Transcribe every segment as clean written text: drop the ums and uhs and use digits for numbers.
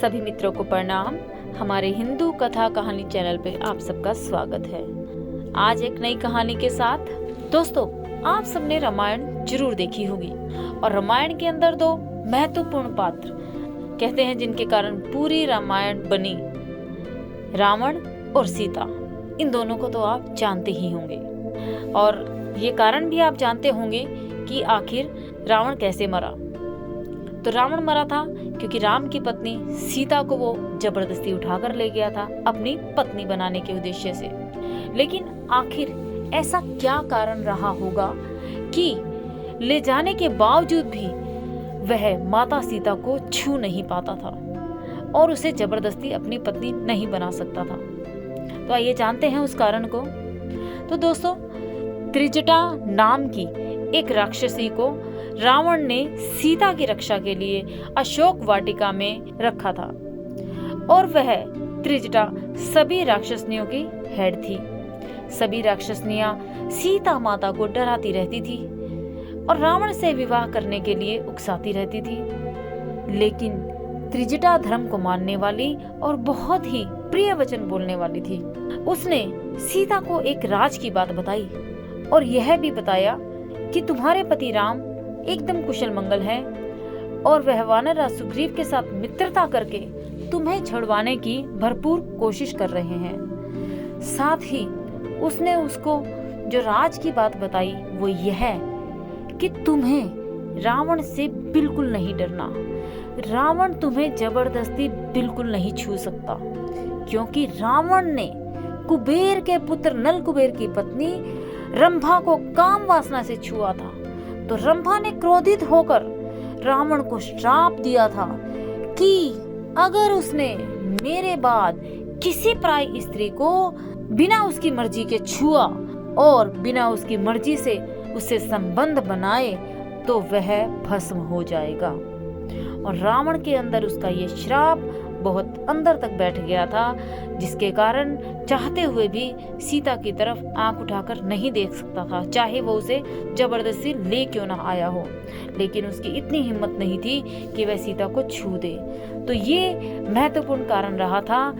सभी मित्रों को प्रणाम। हमारे हिंदू कथा कहानी चैनल पे आप सबका स्वागत है। आज एक नई कहानी के साथ। दोस्तों, आप सबने रामायण जरूर देखी होगी और रामायण के अंदर दो महत्वपूर्ण पात्र कहते हैं जिनके कारण पूरी रामायण बनी, रावण और सीता। इन दोनों को तो आप जानते ही होंगे और ये कारण भी आप जानते होंगे कि आखिर रावण कैसे मरा। तो रावण मरा था क्योंकि राम की पत्नी सीता को वो जबरदस्ती उठाकर ले गया था अपनी पत्नी बनाने के उद्देश्य से। लेकिन आखिर ऐसा क्या कारण रहा होगा कि ले जाने के बावजूद भी वह माता सीता को छू नहीं पाता था और उसे जबरदस्ती अपनी पत्नी नहीं बना सकता था। तो आइए जानते हैं उस कारण को। तो दोस्तों, त्रिजटा नाम की एक राक्षसी को रावण ने सीता की रक्षा के लिए अशोक वाटिका में रखा था और वह त्रिजटा सभी राक्षसनियों की हेड थी। सभी राक्षसनियां सीता माता को डराती रहती थी और रावण से विवाह करने के लिए उकसाती रहती थी। लेकिन त्रिजटा धर्म को मानने वाली और बहुत ही प्रिय वचन बोलने वाली थी। उसने सीता को एक राज की बात बताई और यह भी बताया कि तुम्हारे पति राम एकदम कुशल मंगल है और वह वानरराज सुग्रीव के साथ मित्रता करके तुम्हें छुड़वाने की भरपूर कोशिश कर रहे हैं। साथ ही उसने उसको जो राज की बात बताई वो यह कि तुम्हें रावण से बिल्कुल नहीं डरना। रावण तुम्हें जबरदस्ती बिल्कुल नहीं छू सकता क्योंकि रावण ने कुबेर के पुत्र नल कुबेर की पत्नी रंभा को काम वासना से छुआ था। तो रंभा ने क्रोधित होकर रावण को श्राप दिया था कि अगर उसने मेरे बाद किसी पराई स्त्री को बिना उसकी मर्जी के छुआ और बिना उसकी मर्जी से उससे संबंध बनाए तो वह भस्म हो जाएगा। और रावण के अंदर उसका ये श्राप बहुत अंदर तक बैठ गया था, जिसके कारण चाहते हुए भी सीता की तरफ आंख उठाकर नहीं देख सकता था, चाहे वो उसे जबरदस्ती ले क्यों ना आया हो। लेकिन उसकी इतनी हिम्मत नहीं थी कि वह सीता को छू दे। तो ये महत्वपूर्ण कारण रहा था।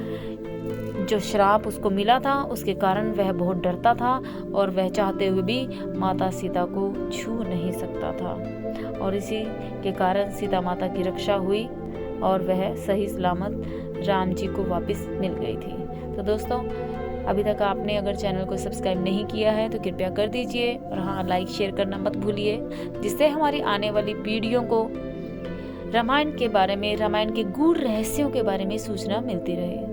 जो श्राप उसको मिला था उसके कारण वह बहुत डरता था और वह चाहते हुए भी माता सीता को छू नहीं सकता था। और इसी के कारण सीता माता की रक्षा हुई और वह सही सलामत राम जी को वापस मिल गई थी। तो दोस्तों, अभी तक आपने अगर चैनल को सब्सक्राइब नहीं किया है तो कृपया कर दीजिए और हाँ, लाइक शेयर करना मत भूलिए, जिससे हमारी आने वाली पीढ़ियों को रामायण के बारे में, रामायण के गूढ़ रहस्यों के बारे में सूचना मिलती रहे।